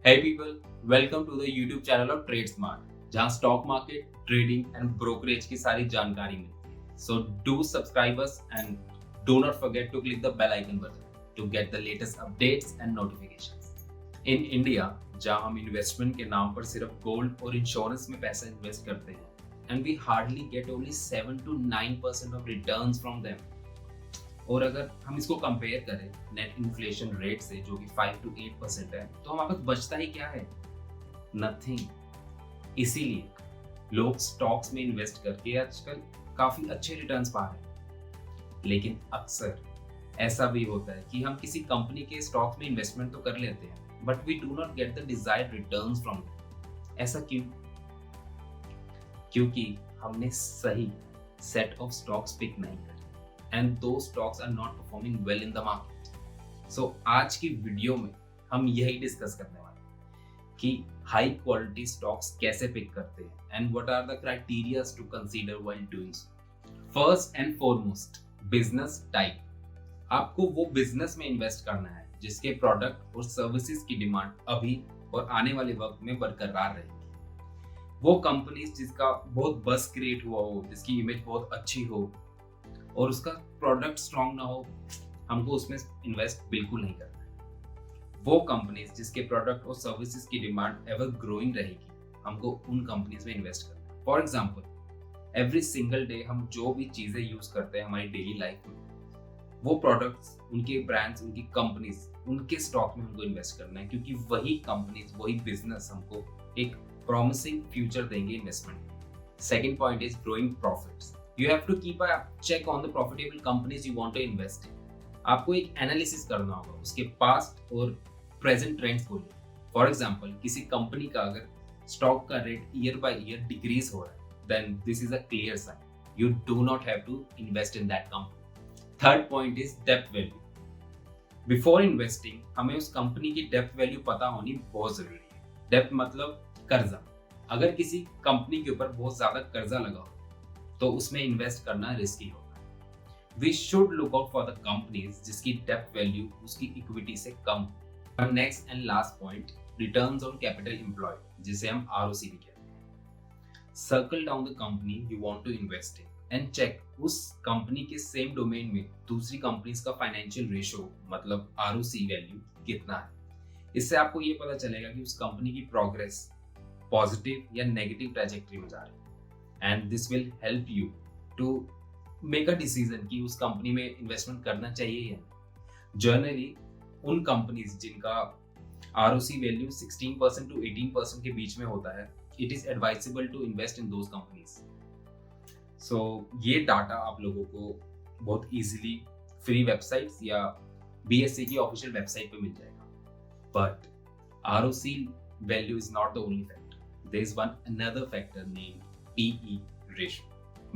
Hey people, welcome to the YouTube channel of Trade Smart, जहाँ stock market, trading and brokerage की सारी जानकारी मिलती है. So do subscribe us and do not forget to click the bell icon button to get the latest updates and notifications. In India, जहाँ हम investment के नाम पर सिर्फ गोल्ड और इंश्योरेंस में पैसा इन्वेस्ट करते हैं and we hardly get only 7 to 9% of returns from them. और अगर हम इसको कंपेयर करें नेट इन्फ्लेशन रेट से जो कि 5 to 8% है, तो हमारे पास बचता ही क्या है? नथिंग. इसीलिए लोग स्टॉक्स में इन्वेस्ट करके आजकल काफी अच्छे रिटर्न्स पा रहे हैं. लेकिन अक्सर ऐसा भी होता है कि हम किसी कंपनी के स्टॉक्स में इन्वेस्टमेंट तो कर लेते हैं but we do not get the desired returns from them. ऐसा क्यों? क्योंकि हमने सही सेट ऑफ स्टॉक्स पिक नहीं करे and those stocks are not performing well in the market. So आज की वीडियो में हम यही डिस्कस करने वाले हैं कि हाई क्वालिटी स्टॉक्स कैसे पिक करते हैं and what are the criteria to consider while doing so. First and foremost, business type. आपको वो बिजनेस में इन्वेस्ट करना है जिसके प्रोडक्ट और सर्विसेज की डिमांड अभी और आने वाले वक्त में बरकरार रहेगी. वो कंपनीज जिसका बहुत बस क्रिएट हुआ हो, जिसकी इमेज बहुत अच्छी हो और उसका प्रोडक्ट स्ट्रॉन्ग ना हो, हमको उसमें इन्वेस्ट बिल्कुल नहीं करना है. वो कंपनीज जिसके प्रोडक्ट और सर्विसेज की डिमांड एवर ग्रोइंग रहेगी, हमको उन कंपनीज में इन्वेस्ट करना है. For example, every single day हम जो भी चीजें यूज करते हैं हमारी डेली लाइफ में, वो प्रोडक्ट्स, उनके ब्रांड्स, उनकी कंपनीज, उनके स्टॉक में हमको इन्वेस्ट करना है क्योंकि वही कंपनीज, वही बिजनेस हमको एक प्रॉमिसिंग फ्यूचर देंगे investment. Second point is growing profits. You have to keep a check on the profitable companies you want to invest in. आपको एक एनालिसिस करना होगा उसके पास्ट और प्रेजेंट ट्रेंड्स को लेकर. फॉर एग्जांपल, किसी कंपनी का अगर स्टॉक का rate year by year decrease हो रहा है, then this is a clear sign. You do not have to invest in that company. Third point is depth value. Before investing हमें उस company की डेप्थ वैल्यू पता होनी बहुत जरूरी है. डेप्थ मतलब कर्जा. अगर किसी कंपनी के ऊपर बहुत ज्यादा कर्जा लगा हो तो उसमें इन्वेस्ट करना रिस्की होगा. We should look out for the companies जिसकी डेप्थ वैल्यू उसकी इक्विटी से कम. Next and last point, returns on capital employed, जिसे हम आरओसी भी कहते हैं. Circle down the company you want to invest in and check उस कंपनी के सेम डोमेन में दूसरी कंपनीज का फाइनेंशियल रेशियो मतलब आरओसी वैल्यू कितना है. इससे आपको ये पता चलेगा कि उस कंपनी की प्रोग्रेस पॉजिटिव या नेगेटिव ट्रैजेक्टरी में जा रही है. And this will help you to make a decision कि उस कंपनी में इन्वेस्टमेंट करना चाहिए या नहीं. जनरली उन कंपनीज जिनका ROC वैल्यू 16% to 18% के बीच में होता है, it is advisable to invest in those companies. So ये डाटा आप लोगों को बहुत इजीली फ्री वेबसाइट्स या BSE की ऑफिशियल वेबसाइट पे मिल जाएगा. But ROC value is not the only factor. There is one another factor named PE ratio,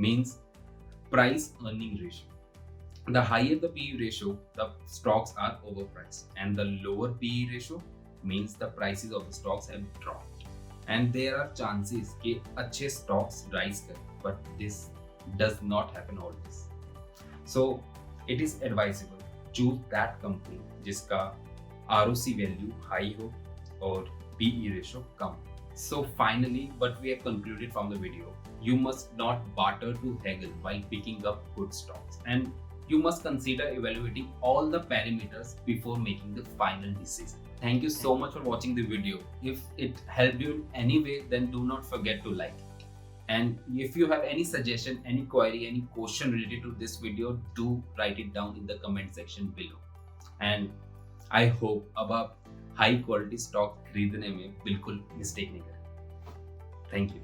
means price earning ratio. The higher the PE ratio, the stocks are overpriced, and the lower PE ratio means the prices of the stocks have dropped. And there are chances कि अच्छे stocks rise करें, but this does not happen always. So it is advisable choose that company जिसका ROC value high हो और PE ratio come. So finally, what we have concluded from the video, you must not barter to haggle while picking up good stocks, and you must consider evaluating all the parameters before making the final decision. Thank you so much for watching the video. If it helped you in any way, then do not forget to like it. And if you have any suggestion, any query, any question related to this video, do write it down in the comment section below. And I hope अब आप high quality stock खरीदने में बिल्कुल mistake नहीं करें. Thank you.